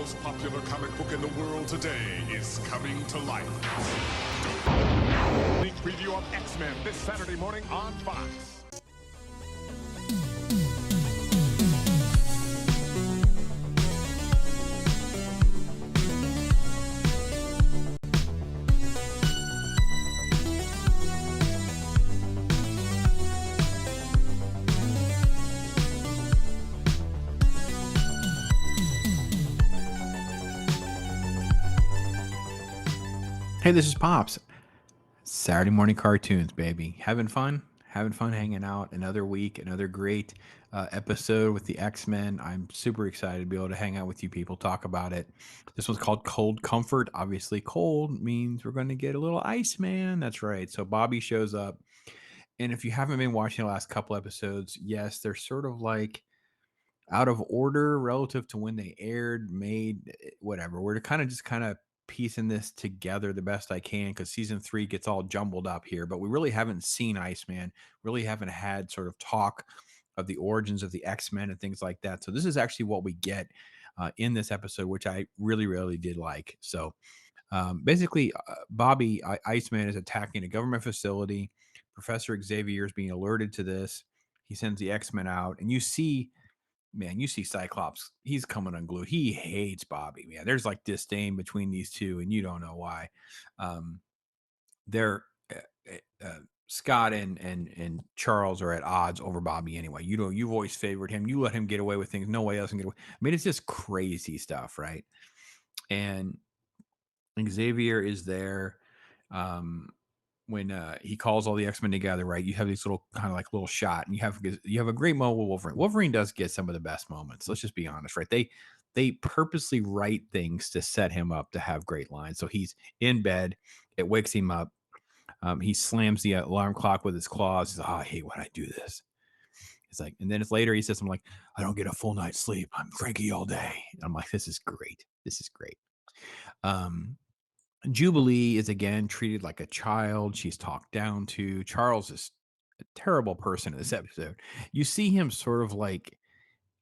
most popular comic book in the world today is coming to life. Sneak preview of X-Men this Saturday morning on Fox. Hey, this is Pops. Saturday morning cartoons, baby. Having fun? Having fun hanging out. Another week, another great episode with the X-Men. I'm super excited to be able to hang out with you people, talk about it. This one's called Cold Comfort. Obviously, cold means we're going to get a little Iceman. That's right. So Bobby shows up. And if you haven't been watching the last couple episodes, yes, they're sort of like out of order relative to when they aired, made, whatever. We're kind of piecing this together the best I can because season 3 gets all jumbled up here, but we really haven't seen Iceman, really haven't had sort of talk of the origins of the X-Men and things like that. So this is actually what we get in this episode, which I really, really did like. So basically, Bobby Iceman is attacking a government facility. Professor Xavier is being alerted to this. He sends the X-Men out, and you see Cyclops. He's coming unglued. He hates Bobby. Man, there's like disdain between these two, and you don't know why. Um, they're Scott and Charles are at odds over Bobby anyway. You've always favored him. You let him get away with things no way else can get away. I mean, it's just crazy stuff, right? And Xavier is there. Um, when he calls all the X-Men together, right? You have these little kind of like little shot, and you have a great moment with Wolverine. Wolverine does get some of the best moments. Let's just be honest, right? They purposely write things to set him up to have great lines. So he's in bed, it wakes him up. He slams the alarm clock with his claws. He's like, oh, I hate when I do this. It's like, and then it's later he says, "I'm like, I don't get a full night's sleep. I'm cranky all day." And I'm like, this is great. This is great. Um, Jubilee is again treated like a child. She's talked down to. Charles is a terrible person in this episode. You see him sort of like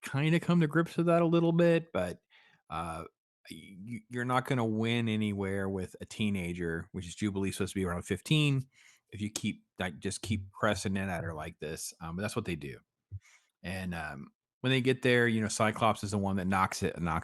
kind of come to grips with that a little bit, but uh, you're not going to win anywhere with a teenager, which is Jubilee supposed to be around 15. If you just keep pressing in at her like this, but that's what they do. And when they get there, Cyclops is the one that knocks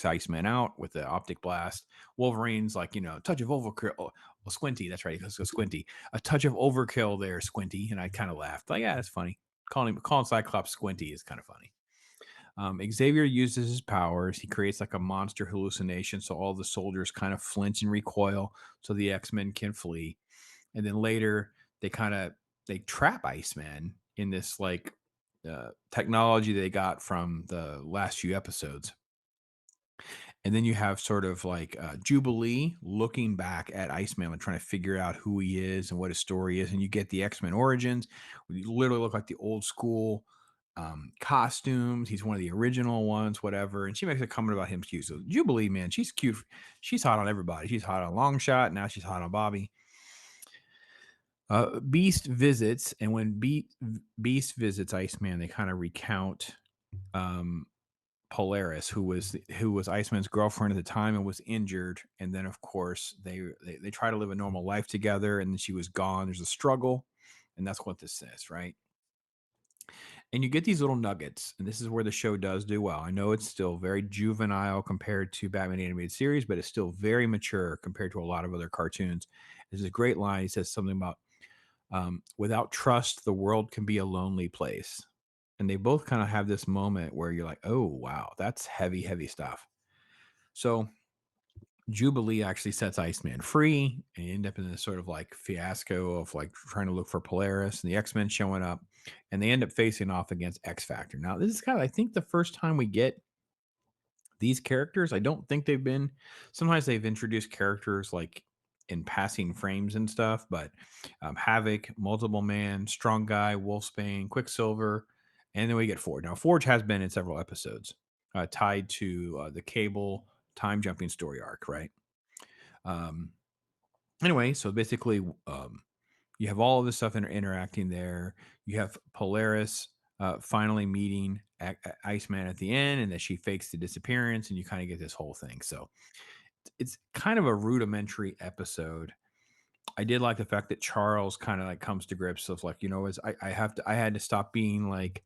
Iceman out with the optic blast. Wolverine's like, touch of overkill. Oh, Squinty, that's right. Let's go Squinty. A touch of overkill there, Squinty. And I kind of laughed. Like, yeah, that's funny. Calling Cyclops Squinty is kind of funny. Xavier uses his powers. He creates like a monster hallucination, so all the soldiers kind of flinch and recoil, so the X-Men can flee. And then later, they trap Iceman in this like technology they got from the last few episodes. And then you have sort of like Jubilee looking back at Iceman and trying to figure out who he is and what his story is. And you get the X-Men origins. You literally look like the old school costumes. He's one of the original ones, whatever. And she makes a comment about him cute. So Jubilee, man, she's cute. She's hot on everybody. She's hot on Longshot. Now she's hot on Bobby. Beast visits, and when Beast visits Iceman, they kind of recount um, Polaris, who was Iceman's girlfriend at the time and was injured. And then, of course, they try to live a normal life together, and then she was gone. There's a struggle, and that's what this says, right? And you get these little nuggets, and this is where the show does do well. I know it's still very juvenile compared to Batman animated series, but it's still very mature compared to a lot of other cartoons. There's a great line. He says something about without trust, the world can be a lonely place. And they both kind of have this moment where you're like, oh, wow, that's heavy, heavy stuff. So Jubilee actually sets Iceman free, and you end up in this sort of like fiasco of like trying to look for Polaris and the X-Men showing up, and they end up facing off against X Factor. Now, this is kind of, I think, the first time we get these characters. I don't think sometimes they've introduced characters like in passing frames and stuff, but Havoc, Multiple Man, Strong Guy, Wolfsbane, Quicksilver, and then we get Forge. Now, Forge has been in several episodes tied to the Cable time jumping story arc, right? Um, anyway, so basically, you have all of this stuff interacting there. You have Polaris finally meeting Iceman at the end, and that she fakes the disappearance, and you kind of get this whole thing. So it's kind of a rudimentary episode. I did like the fact that Charles kind of like comes to grips of like, as I had to stop being like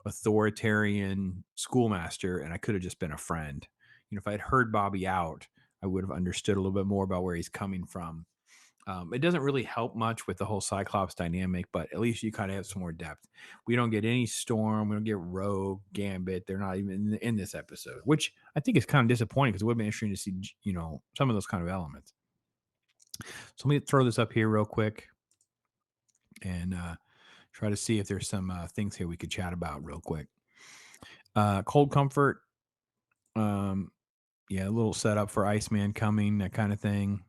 authoritarian schoolmaster, and I could have just been a friend. If I had heard Bobby out, I would have understood a little bit more about where he's coming from. It doesn't really help much with the whole Cyclops dynamic, but at least you kind of have some more depth. We don't get any Storm. We don't get Rogue, Gambit. They're not even in this episode, which I think is kind of disappointing because it would have been interesting to see, some of those kind of elements. So let me throw this up here real quick and try to see if there's some things here we could chat about real quick. Cold Comfort. Yeah, a little setup for Iceman coming, that kind of thing.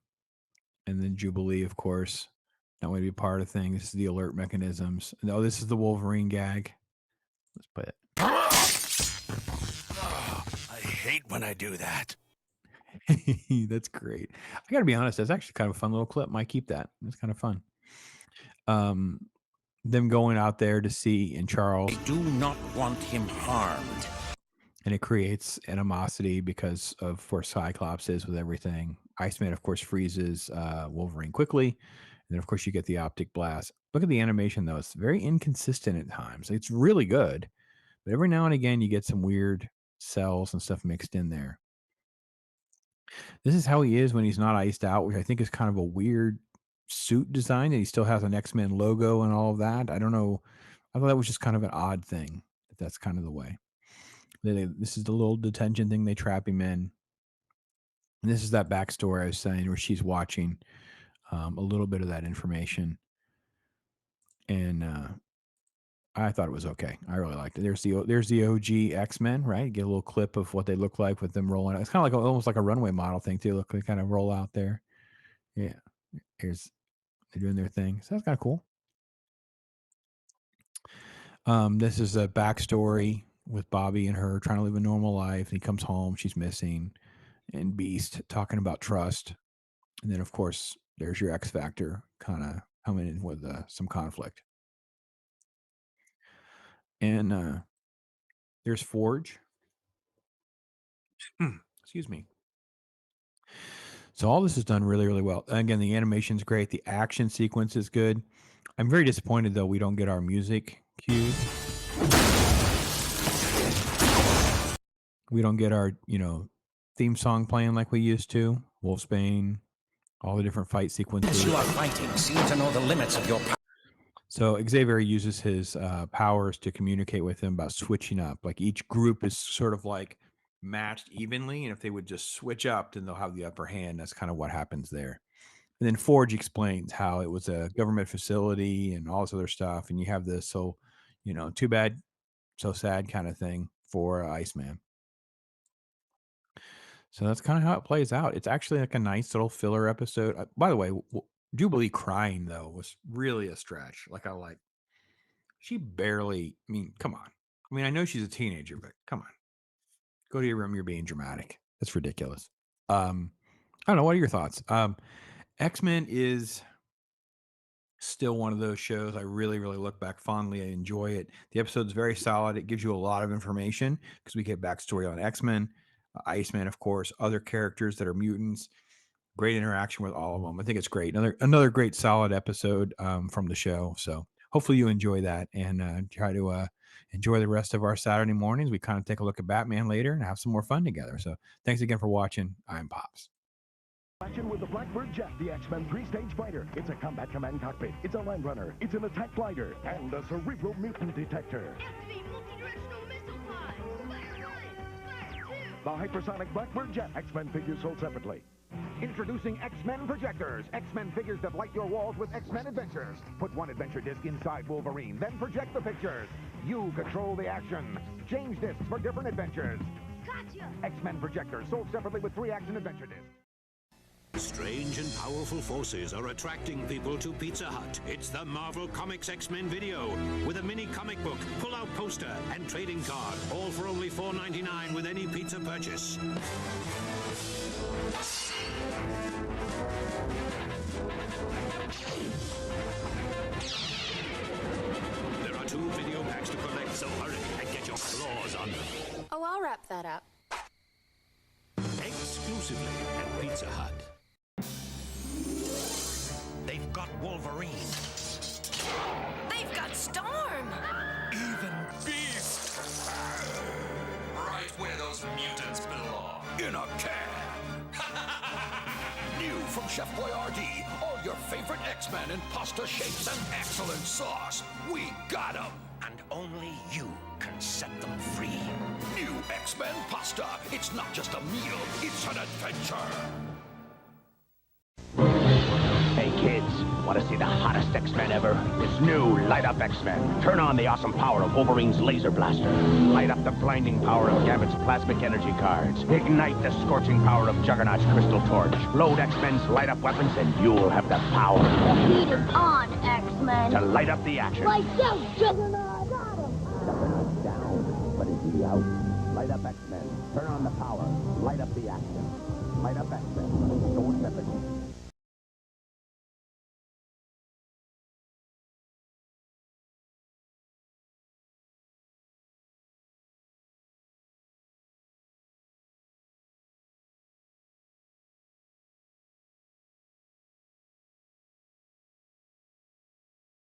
And then Jubilee, of course. That would be part of things. This is the alert mechanisms. No, this is the Wolverine gag. Let's play it. Oh, I hate when I do that. That's great. I got to be honest. That's actually kind of a fun little clip. Might keep that. It's kind of fun. Them going out there to see in Charles. I do not want him harmed. And it creates animosity because of where Cyclops is with everything. Iceman, of course, freezes Wolverine quickly. And then, of course, you get the optic blast. Look at the animation, though. It's very inconsistent at times. It's really good. But every now and again, you get some weird cells and stuff mixed in there. This is how he is when he's not iced out, which I think is kind of a weird suit design. That he still has an X-Men logo and all of that. I don't know. I thought that was just kind of an odd thing. That's kind of the way. This is the little detention thing they trap him in. And this is that backstory I was saying where she's watching a little bit of that information. And I thought it was okay. I really liked it. There's the OG X-Men, right? You get a little clip of what they look like with them rolling out. It's kind of like almost like a runway model thing too. Look, they kind of roll out there. Yeah. They're doing their thing. So that's kind of cool. This is a backstory with Bobby and her trying to live a normal life. And he comes home, she's missing, and Beast talking about trust. And then, of course, there's your X Factor kind of coming in with some conflict. And there's Forge. Excuse me. So all this is done really, really well. Again, the animation's great. The action sequence is good. I'm very disappointed, though, we don't get our music cues. We don't get our, theme song playing like we used to. Wolfsbane, all the different fight sequences. As you are fighting, seem to know the limits of your power. So Xavier uses his powers to communicate with him about switching up. Like each group is sort of like matched evenly, and if they would just switch up, then they'll have the upper hand. That's kind of what happens there. And then Forge explains how it was a government facility and all this other stuff. And you have this, so, too bad, so sad kind of thing for Iceman. So that's kind of how it plays out. It's actually like a nice little filler episode. By the way, Jubilee crying, though, was really a stretch. She barely, come on. I know she's a teenager, but come on. Go to your room. You're being dramatic. That's ridiculous. I don't know. What are your thoughts? X-Men is still one of those shows I really, really look back fondly. I enjoy it. The episode's very solid. It gives you a lot of information because we get backstory on X-Men, Iceman, of course, other characters that are mutants. Great interaction with all of them. I think it's great. Another great solid episode from the show. So hopefully you enjoy that and try to enjoy the rest of our Saturday mornings. We kind of take a look at Batman later and have some more fun together. So thanks again for watching. I'm Pops. Action with the Blackbird jet, the X-Men 3-stage fighter. It's a combat command cockpit. It's a land runner. It's an attack glider. And a cerebral mutant detector. Activate multi-directional missile pod. Fire 1, Fire 2. The hypersonic Blackbird jet. X-Men figures sold separately. Introducing X-Men Projectors. X-Men figures that light your walls with X-Men Adventures. Put one adventure disc inside Wolverine, then project the pictures. You control the action. Change discs for different adventures. Gotcha. X-Men Projectors, sold separately with 3 action adventure discs. Strange and powerful forces are attracting people to Pizza Hut. It's the Marvel Comics X-Men video with a mini comic book, pull-out poster, and trading card. All for only $4.99 with any pizza purchase. There are 2 video packs to collect, so hurry and get your your claws on them. Oh, I'll wrap that up. Exclusively at Pizza Hut. They've got Wolverine. They've got Storm! Even Beast. Right where those mutants belong. In a can. New from Chef Boyardee. All your favorite X-Men in pasta shapes and excellent sauce. We got 'em. And only you can set them free. New X-Men pasta. It's not just a meal, it's an adventure. Hey kids, want to see the hottest X-Men ever? It's new Light Up X-Men. Turn on the awesome power of Wolverine's laser blaster. Light up the blinding power of Gambit's plasmic energy cards. Ignite the scorching power of Juggernaut's crystal torch. Load X-Men's light up weapons and you'll have the power. The heat is on, X-Men. To light up the action. Lights out, Juggernaut! Got him! Juggernaut's down, but is he out? Light up X-Men. Turn on the power. Light up the action. Light up X-Men.